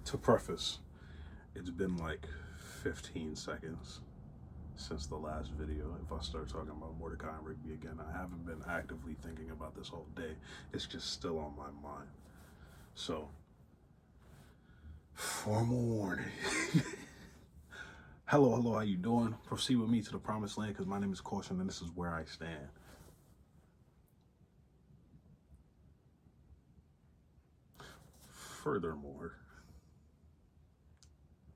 To preface, it's been like 15 seconds since the last video. If I start talking about Mordecai and Rigby again, I haven't been actively thinking about this all day. It's just still on my mind. So, formal warning. Hello, how you doing? Proceed with me to the promised land, because my name is Caution and this is where I stand. Furthermore,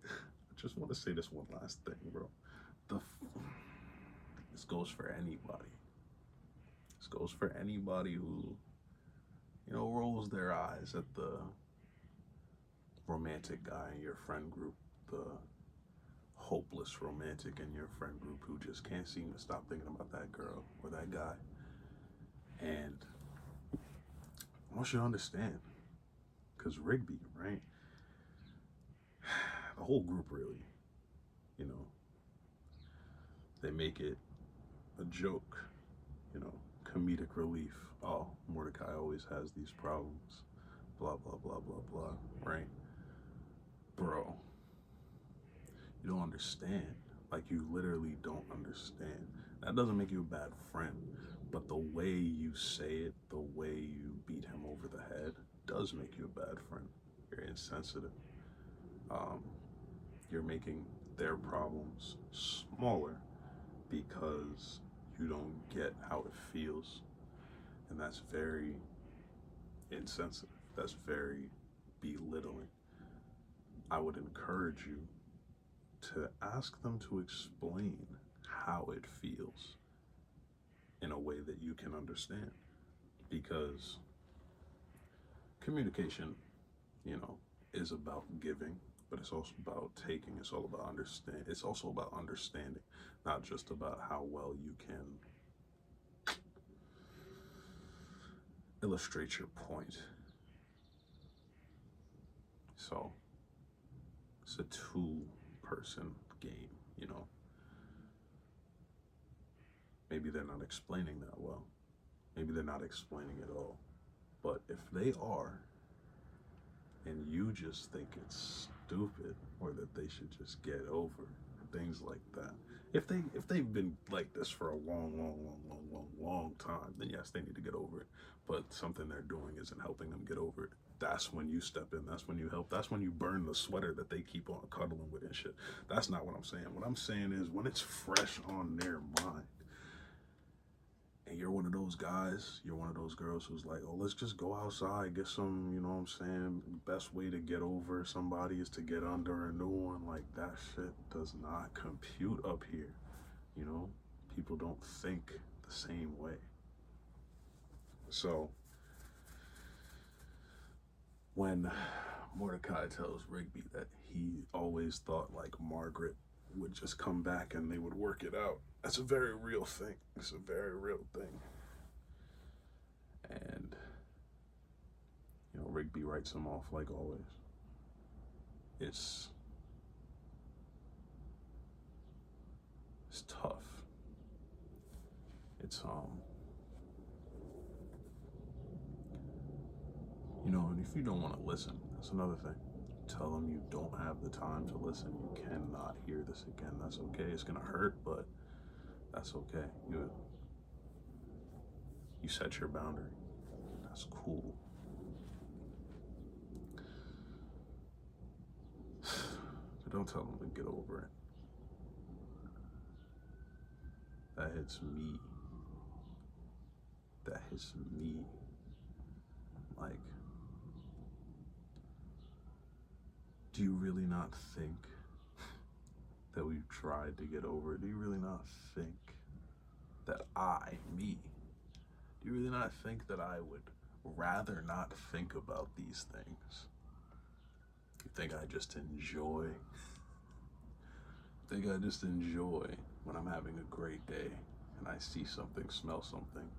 I just want to say this one last thing, bro. This goes for anybody. This goes for anybody who, rolls their eyes at the romantic guy in your friend group, the hopeless romantic in your friend group who just can't seem to stop thinking about that girl or that guy. And I want you to understand, because Rigby, right? The whole group really, they make it a joke, comedic relief. Oh, Mordecai always has these problems, blah, blah, blah, blah, blah, right? Bro, you don't understand. Like, you literally don't understand. That doesn't make you a bad friend, but the way you say it, the way you beat him over the head does make you a bad friend. You're insensitive. You're making their problems smaller because you don't get how it feels. And that's very insensitive. That's very belittling. I would encourage you to ask them to explain how it feels in a way that you can understand. Because communication, is about giving, but it's also about taking. It's all about understand. It's also about understanding, not just about how well you can illustrate your point. So it's a two-person game, Maybe they're not explaining that well. Maybe they're not explaining it all. But if they are, and you just think it's stupid or that they should just get over things like that, if they've been like this for a long time, then yes, they need to get over it. But something they're doing isn't helping them get over it. That's when you step in. That's when you help. That's when you burn the sweater that they keep on cuddling with and shit. That's not what I'm saying. What I'm saying is when it's fresh on their mind, and you're one of those guys, you're one of those girls who's like, oh, let's just go outside, get some, best way to get over somebody is to get under a new one. Like, that shit does not compute up here. People don't think the same way. So when Mordecai tells Rigby that he always thought like Margaret would just come back and they would work it out, that's a very real thing. It's a very real thing. And Rigby writes him off like always. It's tough. It's and if you don't want to listen, that's another thing. Tell them you don't have the time to listen. You cannot hear this again. That's okay. It's gonna hurt, but that's okay. You set your boundary. That's cool. But don't tell them to get over it. That hits me. Like, do you really not think that we've tried to get over it? Do you really not think that do you really not think that I would rather not think about these things? You think I just enjoy? When I'm having a great day and I see something, smell something,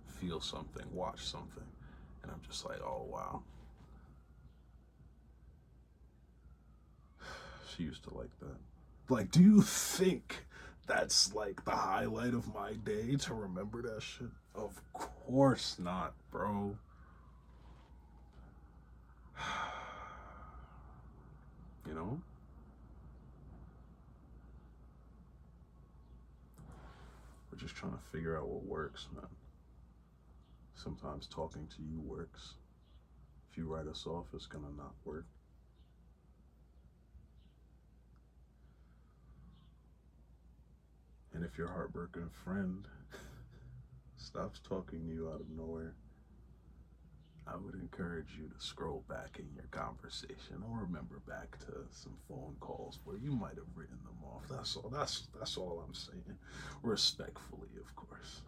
feel something, watch something, and I'm just like, oh wow. She used to like that. Like, do you think that's like the highlight of my day to remember that shit? Of course not, bro. know? We're just trying to figure out what works, man. Sometimes talking to you works. If you write us off, it's gonna not work. And if your heartbroken friend stops talking to you out of nowhere, I would encourage you to scroll back in your conversation or remember back to some phone calls where you might have written them off. That's all. That's all I'm saying. Respectfully, of course.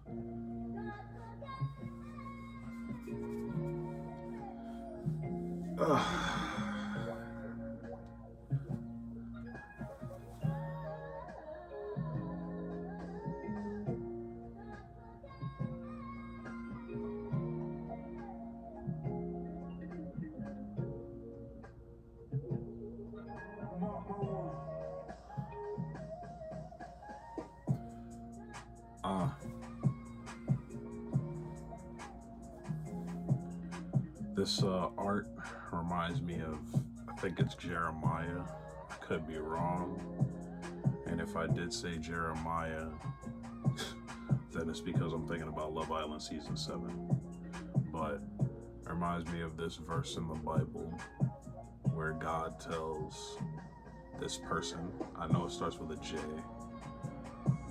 This art reminds me of, I think it's Jeremiah. I could be wrong. And if I did say Jeremiah, then it's because I'm thinking about Love Island Season 7. But it reminds me of this verse in the Bible where God tells this person, I know it starts with a J,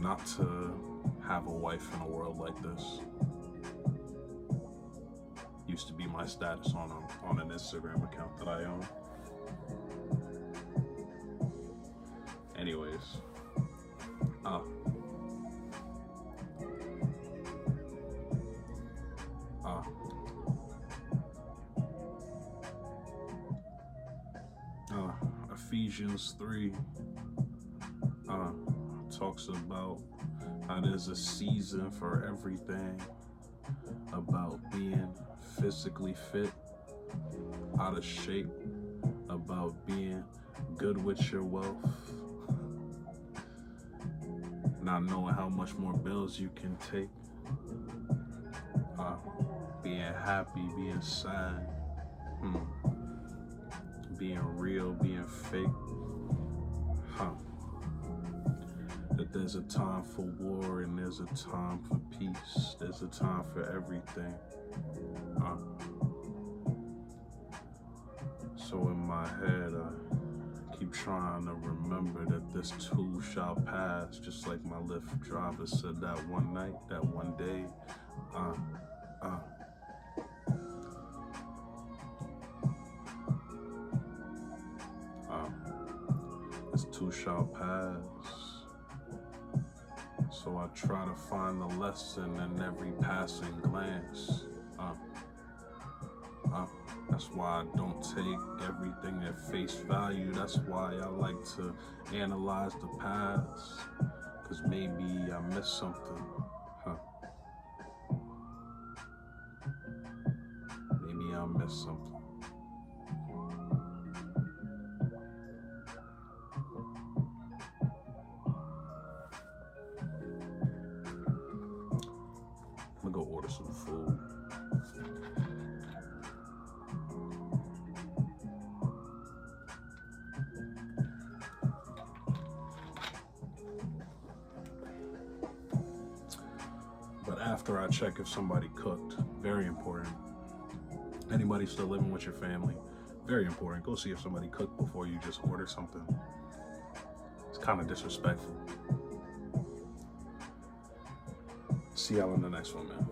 not to have a wife in a world like this. Used to be my status on an Instagram account that I own. Anyways, Ephesians 3 talks about how there's a season for everything, about being physically fit, out of shape, about being good with your wealth, not knowing how much more bills you can take, being happy, being sad, being real, being fake, that there's a time for war and there's a time for peace, there's a time for everything. So in my head, I keep trying to remember that this too shall pass, just like my Lyft driver said that one night, that one day. This too shall pass. So I try to find the lesson in every passing glance. That's why I don't take everything at face value. That's why I like to analyze the past, because maybe I missed something. Maybe I missed something. I'm gonna go order some food. But after I check if somebody cooked, very important. Anybody still living with your family, very important. Go see if somebody cooked before you just order something. It's kind of disrespectful. See y'all in the next one, man.